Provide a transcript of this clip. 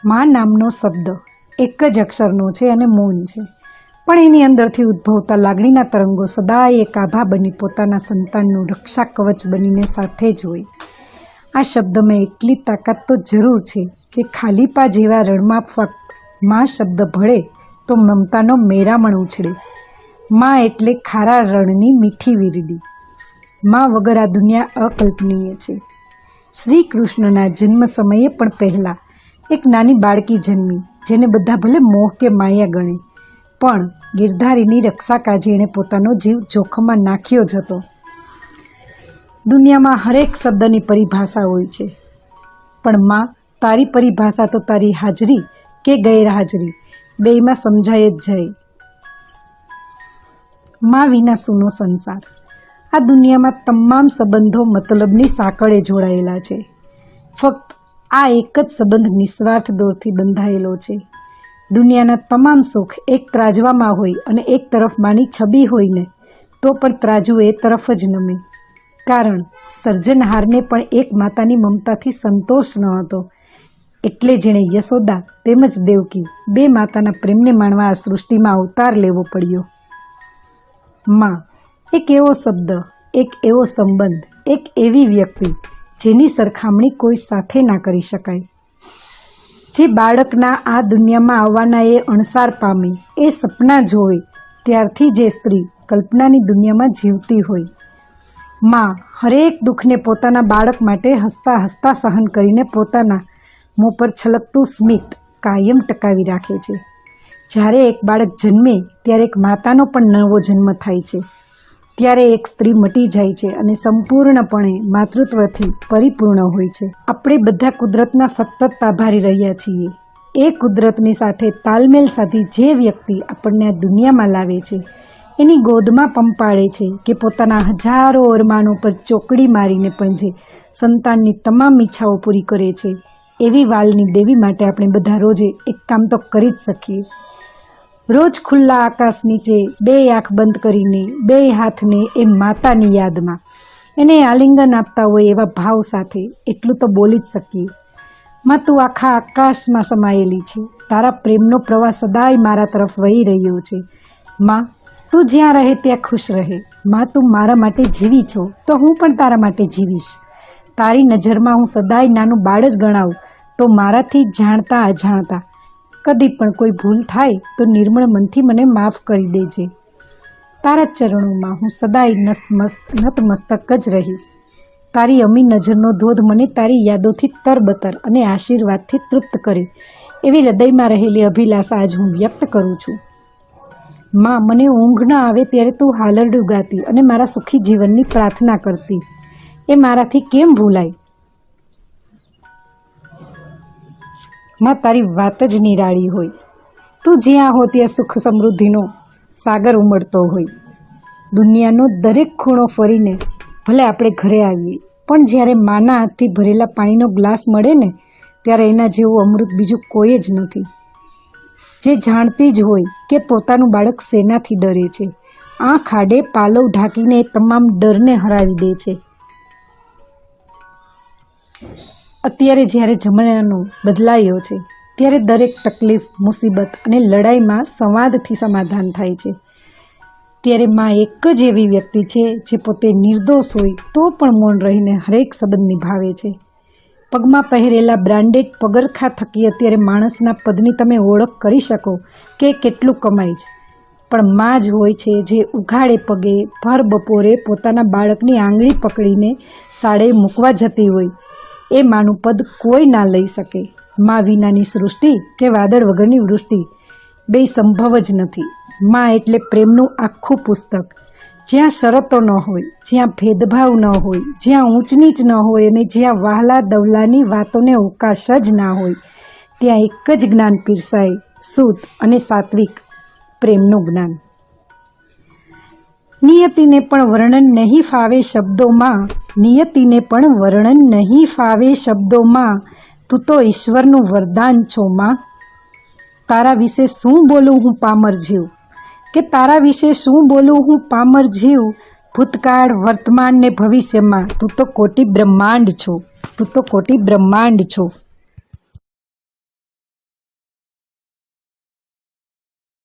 માં નામનો શબ્દ એક જ અક્ષરનો છે અને મૌન છે, પણ એની અંદરથી ઉદ્ભવતા લાગણીના તરંગો સદાય એક આભા બની પોતાના સંતાનનું રક્ષા કવચ બનીને સાથે જ હોય. આ શબ્દમાં એટલી તાકાત તો જરૂર છે કે ખાલીપા જેવા રણમાં ફક્ત માં શબ્દ ભળે તો મમતાનો મેરામણ ઉછળે. માં એટલે ખારા રણની મીઠી વીરડી. માં વગર આ દુનિયા અકલ્પનીય છે. શ્રી કૃષ્ણના જન્મ સમયે પણ પહેલાં એક નાની બાળકી જન્મી, જેને બધા ભલે મોહ કે માયા ગણે, પણ ગિરધારીની રક્ષા કાજે એણે પોતાનો જીવ જોખમમાં નાખ્યો જ હતો. દુનિયામાં હરેક શબ્દની પરિભાષા હોય છે, પણ માં, તારી પરિભાષા તો તારી હાજરી કે ગેરહાજરી બેયમાં સમજાય જ જાય. માં વિના સૂનો સંસાર. આ દુનિયામાં તમામ સંબંધો મતલબની સાંકળે જોડાયેલા છે. ફક્ત આ એક જ સંબંધ નિસ્વાર્થ દોરથી બંધાયેલો છે. દુનિયાના તમામ સુખ એક ત્રાજવામાં હોય અને એક તરફ માની છબી હોય ને, તો પણ ત્રાજુ એ તરફ જ નમે. કારણ સર્જનહારને પણ એક માતાની મમતાથી સંતોષ ન હતો, એટલે જેણે યશોદા તેમજ દેવકી બે માતાના પ્રેમને માણવા આ સૃષ્ટિમાં અવતાર લેવો પડ્યો. માં એક એવો શબ્દ, એક એવો સંબંધ, એક એવી વ્યક્તિ જેની સરખામણી કોઈ સાથે ના કરી શકાય. જે બાળકના આ દુનિયામાં આવવાના એ અણસાર પામે, એ સપના જોવે, ત્યારથી જે સ્ત્રી કલ્પનાની દુનિયામાં જીવતી હોય. માં હરેક દુઃખને પોતાના બાળક માટે હસતા હસતા સહન કરીને પોતાના મોં પર છલકતું સ્મિત કાયમ ટકાવી રાખે છે. જ્યારે એક બાળક જન્મે ત્યારે એક માતાનો પણ નવો જન્મ થાય છે. ત્યારે એક સ્ત્રી મટી જાય છે અને સંપૂર્ણપણે માતૃત્વથી પરિપૂર્ણ હોય છે. આપણે બધા કુદરતના સતત આભારી રહ્યા છીએ. એ કુદરતની સાથે તાલમેલ સાધી જે વ્યક્તિ આપણને આ દુનિયામાં લાવે છે, એની ગોદમાં પંપાળે છે, કે પોતાના હજારો અરમાનો પર ચોકડી મારીને પણ જે સંતાનની તમામ ઈચ્છાઓ પૂરી કરે છે, એવી વાલની દેવી માટે આપણે બધા રોજે એક કામ તો કરી જ શકીએ. રોજ ખુલ્લા આકાશ નીચે બે આંખ બંધ કરીને બે હાથને એ માતાની યાદમાં એને આલિંગન આપતા હોય એવા ભાવ સાથે એટલું તો બોલી જ શકીએ. માં, તું આખા આકાશમાં સમાયેલી છે. તારા પ્રેમનો પ્રવાહ સદાય મારા તરફ વહી રહ્યો છે. માં, તું જ્યાં રહે ત્યાં ખુશ રહે. માં, તું મારા માટે જીવી છો તો હું પણ તારા માટે જીવીશ. તારી નજરમાં હું સદાય નાનું બાળ જ ગણાવું તો મારાથી જાણતા અજાણતા કદી પણ કોઈ ભૂલ થાય તો નિર્મળ મનથી મને માફ કરી દેજે. તારા ચરણોમાં હું સદાય નતમસ્તક જ રહીશ. તારી અમી નજરનો ધોધ મને તારી યાદોથી તરબતર અને આશીર્વાદથી તૃપ્ત કરે, એવી હૃદયમાં રહેલી અભિલાષા આજ હું વ્યક્ત કરું છું. માં, મને ઊંઘ ન આવે ત્યારે તું હાલરડું ગાતી અને મારા સુખી જીવનની પ્રાર્થના કરતી. એ મારાથી કેમ ભૂલાય? માં, તારી વાત જ નિરાળી હોય. તું જ્યાં હો ત્યાં સુખ સમૃદ્ધિનો સાગર ઉમળતો હોય. દુનિયાનો દરેક ખૂણો ફરીને ભલે આપણે ઘરે આવીએ, પણ જ્યારે માના હાથથી ભરેલા પાણીનો ગ્લાસ મળે ને, ત્યારે એના જેવું અમૃત બીજું કોઈ જ નથી. જે જાણતી જ હોય કે પોતાનું બાળક શેનાથી ડરે છે, આંખ આડે પાલવ ઢાંકીને એ તમામ ડરને હરાવી દે છે. અત્યારે જ્યારે જમાનો બદલાયો છે, ત્યારે દરેક તકલીફ, મુસીબત અને લડાઈમાં સંવાદથી સમાધાન થાય છે. ત્યારે માં એક જ એવી વ્યક્તિ છે જે પોતે નિર્દોષ હોય તો પણ મૌન રહીને હરેક સંબંધ નિભાવે છે. પગમાં પહેરેલા બ્રાન્ડેડ પગરખા થકી અત્યારે માણસના પદની તમે ઓળખ કરી શકો કે કેટલું કમાય છે, પણ માં જ હોય છે જે ઉઘાડે પગે ભર બપોરે પોતાના બાળકની આંગળી પકડીને શાળાએ મૂકવા જતી હોય. એ માનું પદ કોઈ ના લઈ શકે. માં વિનાની સૃષ્ટિ કે વાદળ વગરની વૃષ્ટિ બે સંભવ જ નથી. માં એટલે પ્રેમનું આખું પુસ્તક, જ્યાં શરતો ન હોય, જ્યાં ભેદભાવ ન હોય, જ્યાં ઊંચ નીચ ન હોય અને જ્યાં વહાલા દવલાની વાતોને અવકાશ જ ના હોય, ત્યાં એક જ જ્ઞાન પીરસાય, શુદ્ધ અને સાત્વિક પ્રેમનું જ્ઞાન. નિયતિને પણ વર્ણન નહીં ફાવે શબ્દોમાં, નિયતિને પણ વર્ણન નહીં ફાવે શબ્દોમાં, તું તો ઈશ્વરનું વરદાન છો માં. તારા વિશે શું બોલું હું પામર જીવ, કે તારા વિશે શું બોલું હું પામર જીવ. ભૂતકાળ, વર્તમાન ને ભવિષ્યમાં તું તો કોટી બ્રહ્માંડ છો, તું તો કોટી બ્રહ્માંડ છો.